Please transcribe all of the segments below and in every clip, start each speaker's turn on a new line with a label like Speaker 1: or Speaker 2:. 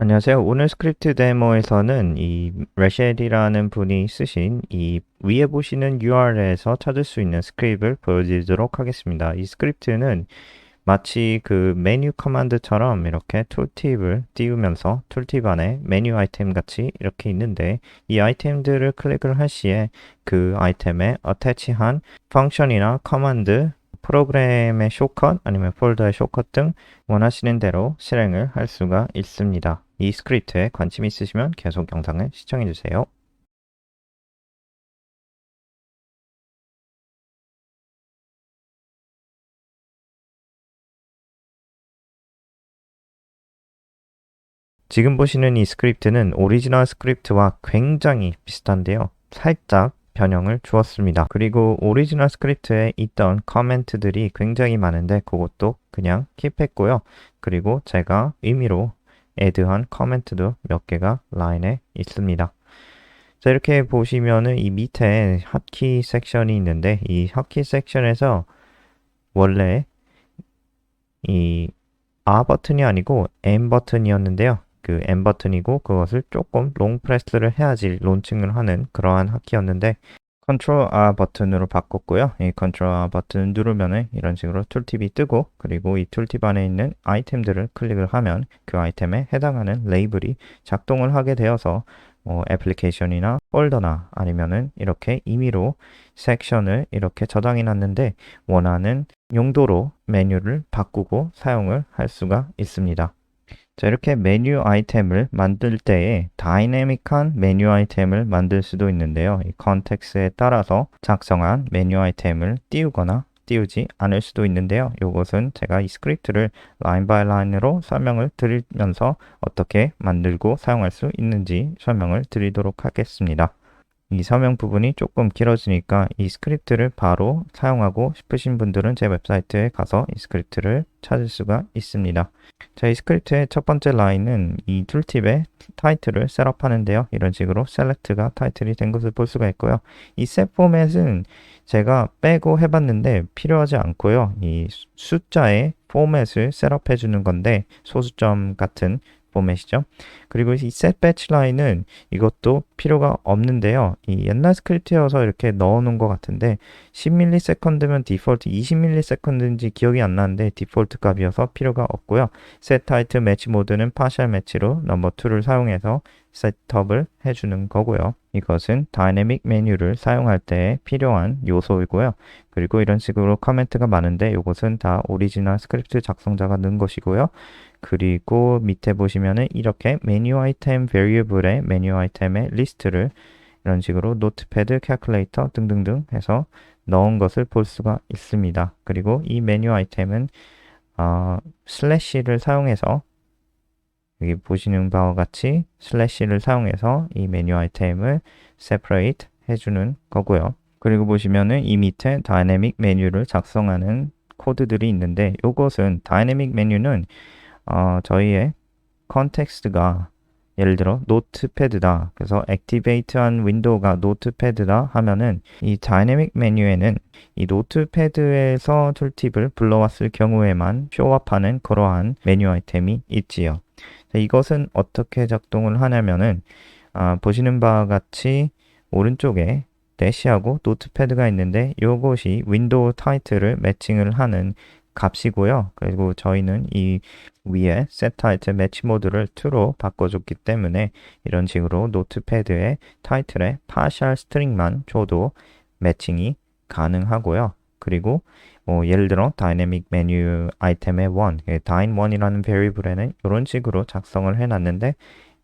Speaker 1: 안녕하세요. 오늘 스크립트 데모에서는 이 레쉘이라는 분이 쓰신 이 위에 보시는 URL에서 찾을 수 있는 스크립트를 보여드리도록 하겠습니다. 이 스크립트는 마치 그 메뉴 커맨드처럼 이렇게 툴팁을 띄우면서 툴팁 안에 메뉴 아이템 같이 이렇게 있는데, 이 아이템들을 클릭을 할 시에 그 아이템에 어태치한 펑션이나 커맨드, 프로그램의 쇼컷 아니면 폴더의 쇼컷 등 원하시는 대로 실행을 할 수가 있습니다. 이 스크립트에 관심 있으시면 계속 영상을 시청해 주세요. 지금 보시는 이 스크립트는 오리지널 스크립트와 굉장히 비슷한데요. 살짝 변형을 주었습니다. 그리고 오리지널 스크립트에 있던 커멘트들이 굉장히 많은데 그것도 그냥 킵했고요. 그리고 제가 의미로 애드한 커멘트도 몇 개가 라인에 있습니다. 자, 이렇게 보시면은 이 밑에 핫키 섹션이 있는데, 이 핫키 섹션에서 원래 이 R 버튼이 아니고 M 버튼이었는데요. 그 M 버튼이고 그것을 조금 롱 프레스를 해야지 론칭을 하는 그러한 핫키였는데, 컨트롤 R 버튼으로 바꿨고요. 이 컨트롤 R 버튼 누르면은 이런 식으로 툴팁이 뜨고, 그리고 이 툴팁 안에 있는 아이템들을 클릭을 하면 그 아이템에 해당하는 레이블이 작동을 하게 되어서 애플리케이션이나 폴더나 아니면은 이렇게 임의로 섹션을 이렇게 저장해 놨는데 원하는 용도로 메뉴를 바꾸고 사용을 할 수가 있습니다. 자, 이렇게 메뉴 아이템을 만들 때에 다이내믹한 메뉴 아이템을 만들 수도 있는데요. 이 컨텍스트에 따라서 작성한 메뉴 아이템을 띄우거나 띄우지 않을 수도 있는데요. 이것은 제가 이 스크립트를 라인 바이 라인으로 설명을 드리면서 어떻게 만들고 사용할 수 있는지 설명을 드리도록 하겠습니다. 이 설명 부분이 조금 길어지니까 이 스크립트를 바로 사용하고 싶으신 분들은 제 웹사이트에 가서 이 스크립트를 찾을 수가 있습니다. 자, 이 스크립트의 첫 번째 라인은 이 툴팁의 타이틀을 셋업하는데요. 이런 식으로 셀렉트가 타이틀이 된 것을 볼 수가 있고요. 이 셋 포맷은 제가 빼고 해봤는데 필요하지 않고요. 이 숫자의 포맷을 셋업해 주는 건데, 소수점 같은 포맷이죠. 그리고 이 set batch 라인은 이것도 필요가 없는데요. 이 옛날 스크립트여서 이렇게 넣어 놓은 것 같은데 10ms면 디폴트 20ms인지 기억이 안 나는데 디폴트 값이어서 필요가 없고요. set title match 모드는 partial match로 넘버 2를 사용해서 셋업을 해주는 거고요. 이것은 다이내믹 메뉴를 사용할 때 필요한 요소이고요. 그리고 이런 식으로 커멘트가 많은데 이것은 다 오리지널 스크립트 작성자가 넣은 것이고요. 그리고 밑에 보시면은 이렇게 메뉴 아이템 베리어블의 메뉴 아이템의 리스트를 이런 식으로 노트패드, 캘큘레이터 등등등 해서 넣은 것을 볼 수가 있습니다. 그리고 이 메뉴 아이템은 슬래시를 사용해서, 여기 보시는 바와 같이 슬래시를 사용해서 이 메뉴 아이템을 separate 해주는 거고요. 그리고 보시면은 이 밑에 다이내믹 메뉴를 작성하는 코드들이 있는데, 이것은 다이내믹 메뉴는 저희의 컨텍스트가 예를 들어 노트패드다. 그래서 액티베이트한 윈도우가 노트패드다 하면은 이 다이내믹 메뉴에는 이 노트패드에서 툴팁을 불러왔을 경우에만 쇼업하는 그러한 메뉴 아이템이 있지요. 이것은 어떻게 작동을 하냐면은 보시는 바와 같이 오른쪽에 대시하고 노트패드가 있는데 이것이 윈도우 타이틀을 매칭을 하는 값이고요. 그리고 저희는 이 위에 set title match 모드를 true로 바꿔줬기 때문에 이런 식으로 노트패드의 타이틀에 partial string만 줘도 매칭이 가능하고요. 그리고 예를 들어 dynamic menu 아이템의 dyn1이라는 variable에는 이런 식으로 작성을 해놨는데,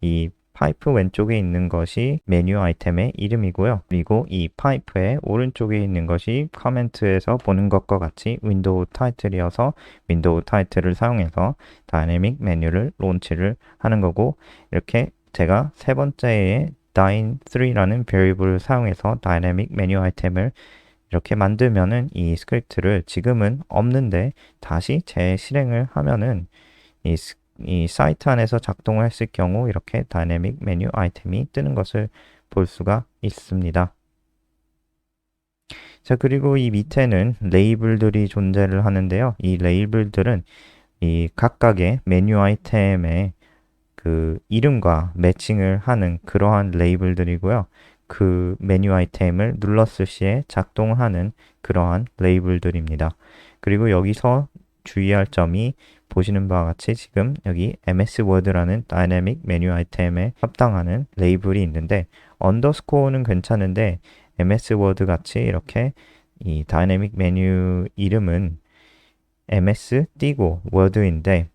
Speaker 1: 이 파이프 왼쪽에 있는 것이 메뉴 아이템의 이름이고요. 그리고 이 파이프의 오른쪽에 있는 것이 커멘트에서 보는 것과 같이 윈도우 타이틀이어서 윈도우 타이틀을 사용해서 다이내믹 메뉴를 론치를 하는 거고, 이렇게 제가 세 번째에 dyn3라는 베리블을 사용해서 다이내믹 메뉴 아이템을 이렇게 만들면은 이 스크립트를 지금은 없는데 다시 재실행을 하면은 이, 이 사이트 안에서 작동을 했을 경우 이렇게 다이내믹 메뉴 아이템이 뜨는 것을 볼 수가 있습니다. 자, 그리고 이 밑에는 레이블들이 존재를 하는데요. 이 레이블들은 이 각각의 메뉴 아이템의 그 이름과 매칭을 하는 그러한 레이블들이고요. 그 메뉴 아이템을 눌렀을 시에 작동하는 그러한 레이블들입니다. 그리고 여기서 주의할 점이 보시는 바와 같이 지금 여기 MS 워드라는 다이내믹 메뉴 아이템에 합당하는 레이블이 있는데 언더스코어는 괜찮은데 MS 워드 같이 이렇게 이 다이내믹 메뉴 이름은 MS 띄고 워드인데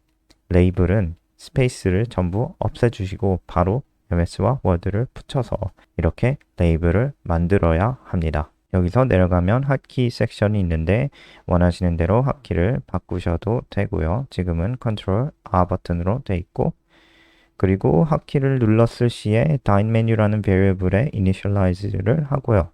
Speaker 1: 레이블은 스페이스를 전부 없애주시고 바로 MS와 워드를 붙여서 이렇게 레이블을 만들어야 합니다. 여기서 내려가면 핫키 섹션이 있는데 원하시는 대로 핫키를 바꾸셔도 되고요. 지금은 컨트롤 R 버튼으로 되어 있고 그리고 핫키를 눌렀을 시에 다인 메뉴라는 베리어블에 이니셜라이즈를 하고요.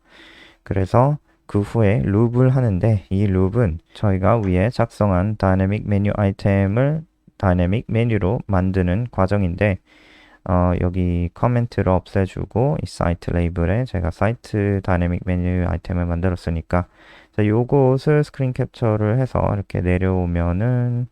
Speaker 1: 그래서 그 후에 룹을 하는데 이 룹은 저희가 위에 작성한 다이내믹 메뉴 아이템을 다이내믹 메뉴로 만드는 과정인데 여기 커멘트를 없애주고 이 사이트 레이블에 제가 사이트 다이내믹 메뉴 아이템을 만들었으니까 자, 요것을 스크린 캡처를 해서 이렇게 내려오면은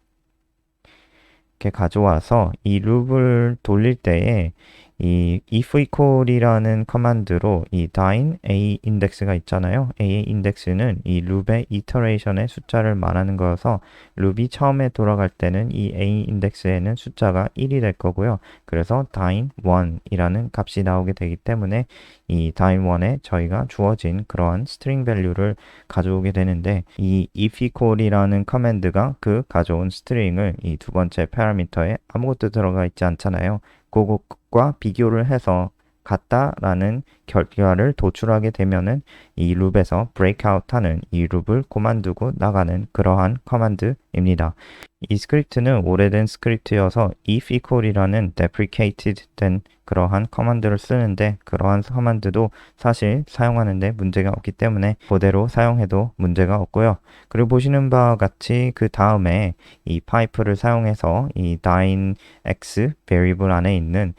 Speaker 1: 이렇게 가져와서 이 룹을 돌릴 때에 이 if equal이라는 커맨드로 이 dine a index가 있잖아요. a index는 이 룹의 iteration의 숫자를 말하는 거여서 룹이 처음에 돌아갈 때는 이 a index에는 숫자가 1이 될 거고요. 그래서 dine 1이라는 값이 나오게 되기 때문에 이 dine 1에 저희가 주어진 그러한 string value를 가져오게 되는데 이 if equal이라는 커맨드가 그 가져온 스트링을 이 두 번째 파라미터에 아무것도 들어가 있지 않잖아요. 그것과 비교를 해서 같다라는 결과를 도출하게 되면은 이 룹에서 breakout 하는 이 룹을 그만두고 나가는 그러한 커맨드입니다. 이 스크립트는 오래된 스크립트여서 if equal이라는 deprecated 된 그러한 커맨드를 쓰는데 그러한 커맨드도 사실 사용하는데 문제가 없기 때문에 그대로 사용해도 문제가 없고요. 그리고 보시는 바와 같이 그 다음에 이 파이프를 사용해서 이 dine x variable 안에 있는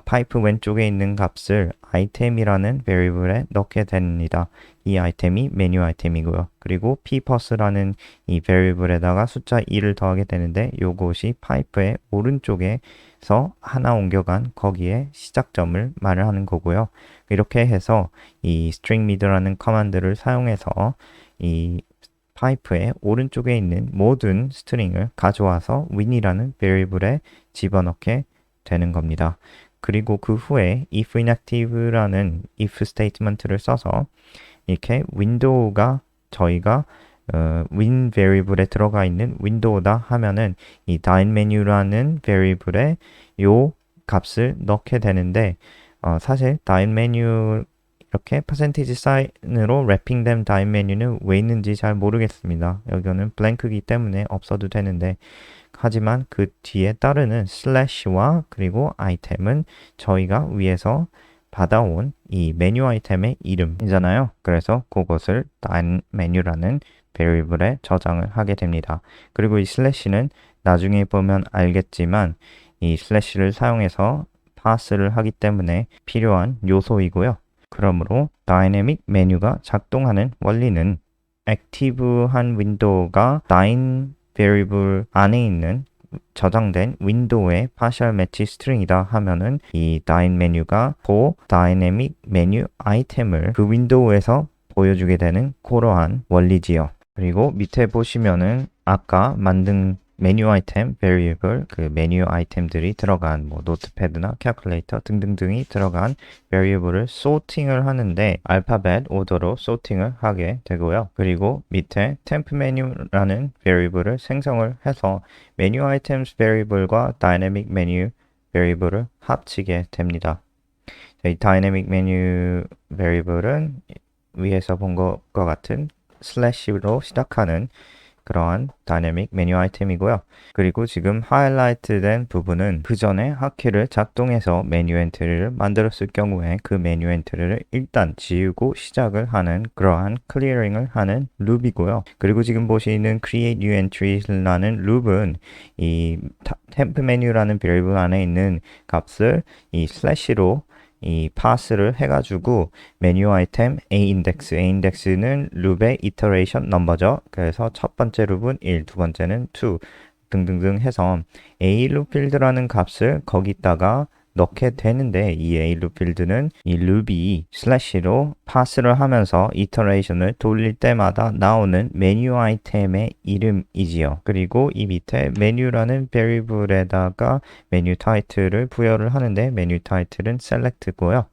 Speaker 1: 파이프 왼쪽에 있는 값을 아이템이라는 베리블에 넣게 됩니다. 이 아이템이 메뉴 아이템이고요. 그리고 ppus라는 이 베리블에다가 숫자 2를 더하게 되는데 요것이 파이프의 오른쪽에서 하나 옮겨간 거기에 시작점을 말을 하는 거고요. 이렇게 해서 이 stringmid라는 커맨드를 사용해서 이 파이프의 오른쪽에 있는 모든 스트링을 가져와서 win이라는 베리블에 집어넣게 되는 겁니다. 그리고 그 후에 if inactive라는 if statement를 써서 이렇게 윈도우가 저희가 win variable에 들어가 있는 윈도우다 하면은 이 dine menu라는 variable에 요 값을 넣게 되는데 사실 dine menu 이렇게 percentage sign으로 랩핑된 dine menu는 왜 있는지 잘 모르겠습니다. 여기는 블랭크이기 때문에 없어도 되는데 하지만 그 뒤에 따르는 슬래시와 그리고 아이템은 저희가 위에서 받아온 이 메뉴 아이템의 이름이잖아요. 그래서 그것을 dine menu라는 베리어블에 저장을 하게 됩니다. 그리고 이 슬래시는 나중에 보면 알겠지만 이 슬래시를 사용해서 파스를 하기 때문에 필요한 요소이고요. 그러므로 다이내믹 메뉴가 작동하는 원리는 액티브한 윈도우가 dine variable 안에 있는 저장된 윈도우의 partial match string이다 하면은 이 dine 메뉴가 그 dynamic 메뉴 아이템을 그 윈도우에서 보여주게 되는 그러한 원리지요. 그리고 밑에 보시면은 아까 만든 메뉴 아이템 variable 그 메뉴 아이템들이 들어간 뭐 노트패드나 캘큘레이터 등등등이 들어간 variable을 sorting을 하는데 알파벳 오더로 sorting을 하게 되고요. 그리고 밑에 temp menu라는 variable을 생성을 해서 메뉴 아이템스 variable과 dynamic menu variable을 합치게 됩니다. 이 dynamic menu variable은 위에서 본 것과 같은 슬래시로 시작하는 그러한 다이내믹 메뉴 아이템이고요. 그리고 지금 하이라이트 된 부분은 그 전에 핫키를 작동해서 메뉴 엔트리를 만들었을 경우에 그 메뉴 엔트리를 일단 지우고 시작을 하는 그러한 클리어링을 하는 룹이고요. 그리고 지금 보시는 create new entry라는 룹은 이 temp 메뉴라는 베리어블 안에 있는 값을 이 슬래시로 이 파스를 해가지고 메뉴 아이템 a index는 룹의 iteration 넘버죠. 그래서 첫 번째 룹은 1, 두 번째는 2, 등등등 해서 a loopfield라는 값을 거기다가 넣게 되는데 이 a loopfield는 이 루비 슬래시로 파스를 하면서 이터레이션을 돌릴 때마다 나오는 메뉴 아이템의 이름이지요. 그리고 이 밑에 메뉴라는 variable에다가 메뉴 타이틀을 부여를 하는데 메뉴 타이틀은 select고요.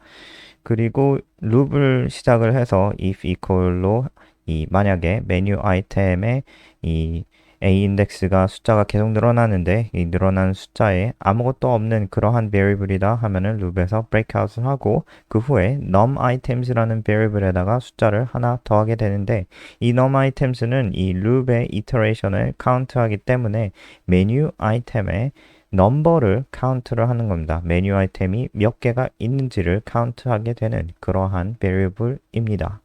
Speaker 1: 그리고 룹을 시작을 해서 if equal로 이 만약에 메뉴 아이템의 이 a 인덱스가 숫자가 계속 늘어나는데 이 늘어나는 숫자에 아무것도 없는 그러한 variable이다 하면은 룹에서 breakout을 하고 그 후에 num items라는 variable에다가 숫자를 하나 더하게 되는데 이 num items는 이 룹의 iteration을 카운트하기 때문에 메뉴 아이템의 넘버를 카운트를 하는 겁니다. 메뉴 아이템이 몇 개가 있는지를 카운트하게 되는 그러한 variable입니다.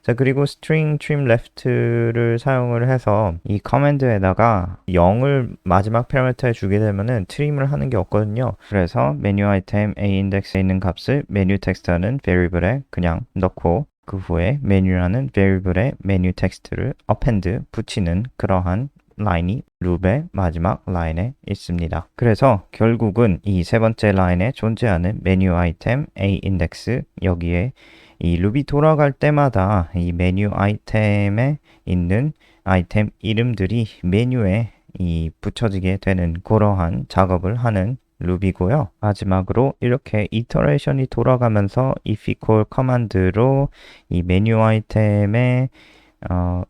Speaker 1: 자, 그리고 string trim left를 사용을 해서 이 커맨드에다가 0을 마지막 패러미터에 주게 되면은 트림을 하는 게 없거든요. 그래서 메뉴 아이템 a 인덱스에 있는 값을 메뉴 텍스트라는 variable에 그냥 넣고 그 후에 메뉴라는 variable에 메뉴 텍스트를 append 붙이는 그러한 라인이 룹의 마지막 라인에 있습니다. 그래서 결국은 이 세 번째 라인에 존재하는 메뉴 아이템 a 인덱스 여기에 이 룹이 돌아갈 때마다 이 메뉴 아이템에 있는 아이템 이름들이 메뉴에 이 붙여지게 되는 그러한 작업을 하는 룹이고요. 마지막으로 이렇게 이터레이션이 돌아가면서 if equal 커맨드로 이 메뉴 아이템에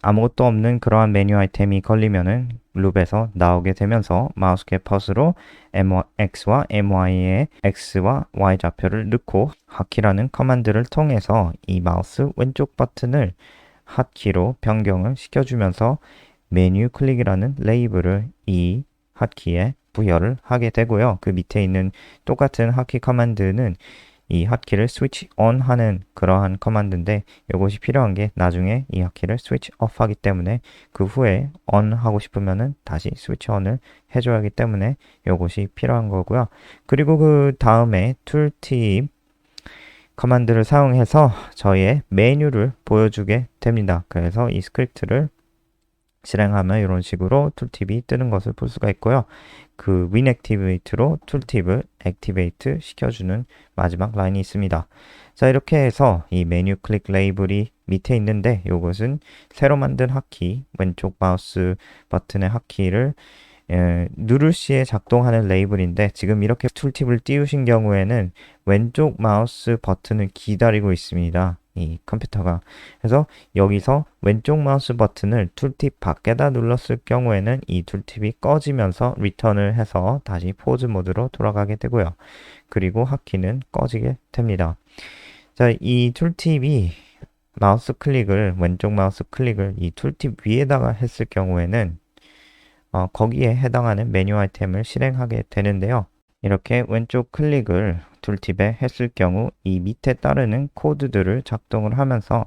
Speaker 1: 아무것도 없는 그러한 메뉴 아이템이 걸리면은 룹에서 나오게 되면서 마우스 캐퍼스로 x와 my의 x와 y 좌표를 넣고 핫키라는 커맨드를 통해서 이 마우스 왼쪽 버튼을 핫키로 변경을 시켜주면서 메뉴 클릭이라는 레이블을 이 핫키에 부여를 하게 되고요. 그 밑에 있는 똑같은 핫키 커맨드는 이 핫키를 스위치 on 하는 그러한 커맨드인데 이것이 필요한 게 나중에 이 핫키를 스위치 off 하기 때문에 그 후에 on 하고 싶으면은 다시 스위치 on을 해줘야 하기 때문에 이것이 필요한 거고요. 그리고 그 다음에 툴팁 커맨드를 사용해서 저희의 메뉴를 보여주게 됩니다. 그래서 이 스크립트를 실행하면 이런 식으로 툴팁이 뜨는 것을 볼 수가 있고요. 그 winActivate로 툴팁을 액티베이트 시켜주는 마지막 라인이 있습니다. 자, 이렇게 해서 이 메뉴 클릭 레이블이 밑에 있는데 이것은 새로 만든 핫키, 왼쪽 마우스 버튼의 핫키를 누를 시에 작동하는 레이블인데 지금 이렇게 툴팁을 띄우신 경우에는 왼쪽 마우스 버튼을 기다리고 있습니다. 이 컴퓨터가. 그래서 여기서 왼쪽 마우스 버튼을 툴팁 밖에다 눌렀을 경우에는 이 툴팁이 꺼지면서 리턴을 해서 다시 포즈 모드로 돌아가게 되고요. 그리고 핫키는 꺼지게 됩니다. 자, 이 툴팁이 마우스 클릭을, 왼쪽 마우스 클릭을 이 툴팁 위에다가 했을 경우에는 거기에 해당하는 메뉴 아이템을 실행하게 되는데요. 이렇게 왼쪽 클릭을 툴팁에 했을 경우 이 밑에 따르는 코드들을 작동을 하면서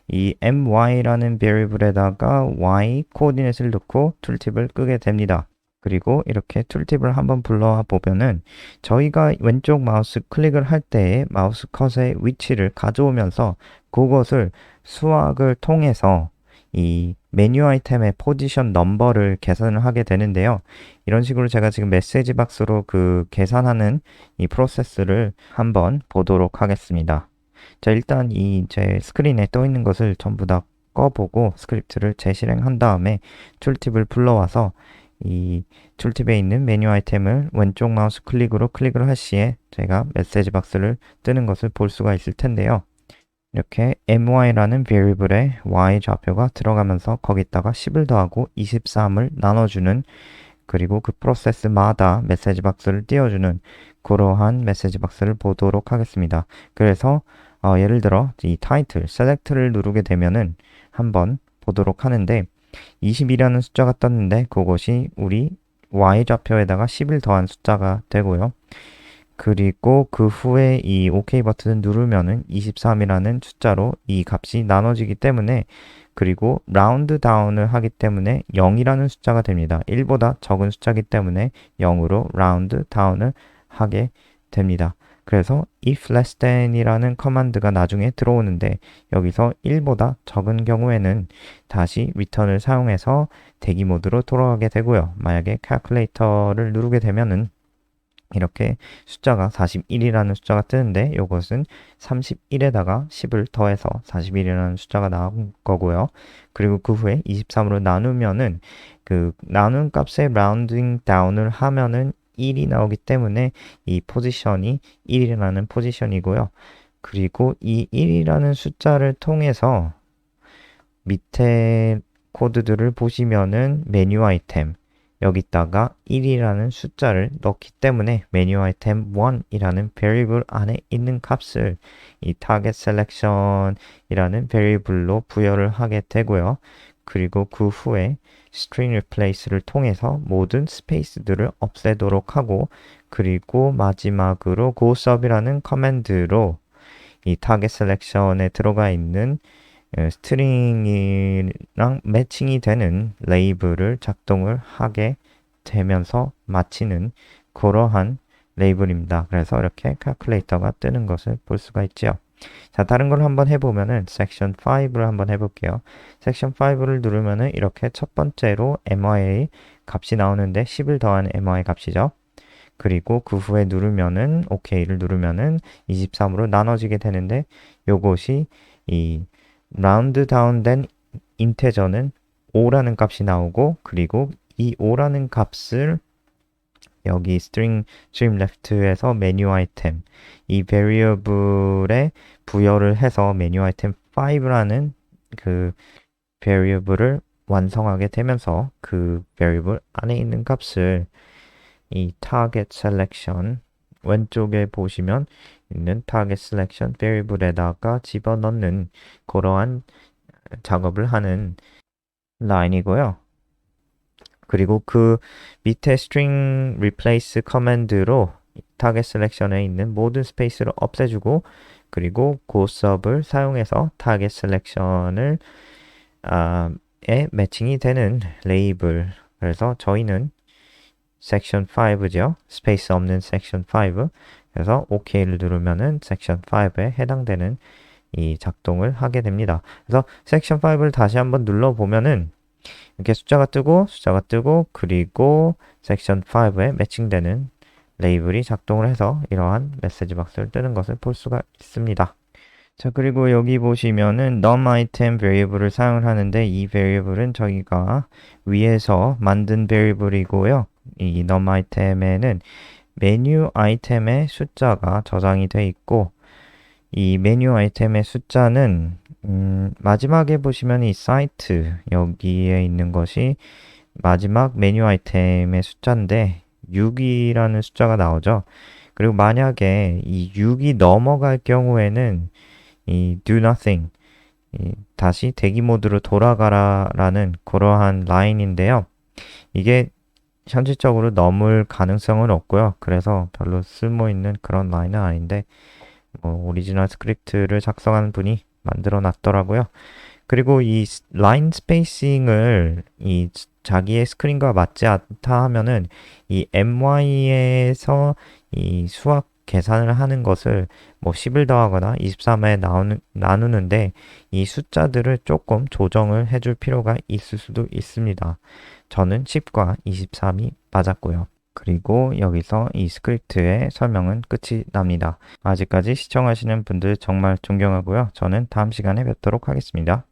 Speaker 1: 이 my라는 variable에다가 y 코디넷을 넣고 툴팁을 끄게 됩니다. 그리고 이렇게 툴팁을 한번 불러와 보면은 저희가 왼쪽 마우스 클릭을 할 때에 마우스 컷의 위치를 가져오면서 그것을 수학을 통해서 이 메뉴 아이템의 포지션 넘버를 계산을 하게 되는데요. 이런 식으로 제가 지금 메시지 박스로 그 계산하는 이 프로세스를 한번 보도록 하겠습니다. 자, 일단 이 제 스크린에 떠 있는 것을 전부 다 꺼보고 스크립트를 재실행한 다음에 툴팁을 불러와서 이 툴팁에 있는 메뉴 아이템을 왼쪽 마우스 클릭으로 클릭을 할 시에 제가 메시지 박스를 뜨는 것을 볼 수가 있을 텐데요. 이렇게 my라는 variable에 y 좌표가 들어가면서 거기다가 10을 더하고 23을 나눠주는 그리고 그 프로세스마다 메시지 박스를 띄워주는 그러한 메시지 박스를 보도록 하겠습니다. 그래서 예를 들어 이 타이틀, select를 누르게 되면은 한번 보도록 하는데 20이라는 숫자가 떴는데 그것이 우리 y 좌표에다가 10을 더한 숫자가 되고요. 그리고 그 후에 이 OK 버튼을 누르면은 23이라는 숫자로 이 값이 나눠지기 때문에 그리고 라운드 다운을 하기 때문에 0이라는 숫자가 됩니다. 1보다 적은 숫자이기 때문에 0으로 라운드 다운을 하게 됩니다. 그래서 if less than이라는 커맨드가 나중에 들어오는데 여기서 1보다 적은 경우에는 다시 return을 사용해서 대기 모드로 돌아가게 되고요. 만약에 calculator를 누르게 되면은 이렇게 숫자가 41이라는 숫자가 뜨는데 이것은 31에다가 10을 더해서 41이라는 숫자가 나온 거고요. 그리고 그 후에 23으로 나누면은 그 나눈 값에 라운딩 다운을 하면은 1이 나오기 때문에 이 포지션이 1이라는 포지션이고요. 그리고 이 1이라는 숫자를 통해서 밑에 코드들을 보시면은 메뉴 아이템 여기다가 1이라는 숫자를 넣기 때문에 메뉴 아이템 1이라는 variable 안에 있는 값을 이 target selection이라는 variable로 부여를 하게 되고요. 그리고 그 후에 string replace를 통해서 모든 스페이스들을 없애도록 하고 그리고 마지막으로 goSub이라는 커맨드로 이 target selection에 들어가 있는 스트링이랑 매칭이 되는 레이블을 작동을 하게 되면서 마치는 그러한 레이블입니다. 그래서 이렇게 calculator가 뜨는 것을 볼 수가 있죠. 자, 다른 걸 한번 해보면은 섹션 5를 한번 해볼게요. 섹션 5를 누르면은 이렇게 첫 번째로 MIA 값이 나오는데 10을 더한 MI 값이죠. 그리고 그 후에 누르면은 OK를 누르면은 23으로 나눠지게 되는데 요것이 이 라운드 다운된 인테저는 5라는 값이 나오고 그리고 이 5라는 값을 여기 string left에서 메뉴 아이템 이 variable에 부여를 해서 메뉴 아이템 5라는 그 variable을 완성하게 되면서 그 variable 안에 있는 값을 이 target selection 왼쪽에 보시면 있는 target selection variable에다가 집어넣는 그러한 작업을 하는 라인이고요. 그리고 그 밑에 string replace 커맨드로 target selection에 있는 모든 스페이스를 없애주고 그리고 goSub을 사용해서 target selection을 에 매칭이 되는 레이블 그래서 저희는 섹션 5죠. 스페이스 없는 섹션 5. 그래서 OK를 누르면은 섹션 5에 해당되는 이 작동을 하게 됩니다. 그래서 섹션 5를 다시 한번 눌러보면은 이렇게 숫자가 뜨고 그리고 섹션 5에 매칭되는 레이블이 작동을 해서 이러한 메시지 박스를 뜨는 것을 볼 수가 있습니다. 자, 그리고 여기 보시면은 num item variable을 사용을 하는데 이 variable은 저희가 위에서 만든 variable이고요. 이 num item에는 메뉴 아이템의 숫자가 저장이 되어 있고 이 메뉴 아이템의 숫자는 마지막에 보시면 이 사이트 여기에 있는 것이 마지막 메뉴 아이템의 숫자인데 6이라는 숫자가 나오죠. 그리고 만약에 이 6이 넘어갈 경우에는 이 do nothing 다시 대기 모드로 돌아가라 라는 그러한 라인인데요. 이게 현실적으로 넘을 가능성은 없고요. 그래서 별로 쓸모 있는 그런 라인은 아닌데 오리지널 스크립트를 작성한 분이 만들어 놨더라고요. 그리고 이 라인 스페이싱을 이 자기의 스크린과 맞지 않다 하면은 이 MY에서 이 수학 계산을 하는 것을 10을 더하거나 23에 나누는데 이 숫자들을 조금 조정을 해줄 필요가 있을 수도 있습니다. 저는 10과 23이 맞았고요. 그리고 여기서 이 스크립트의 설명은 끝이 납니다. 아직까지 시청하시는 분들 정말 존경하고요. 저는 다음 시간에 뵙도록 하겠습니다.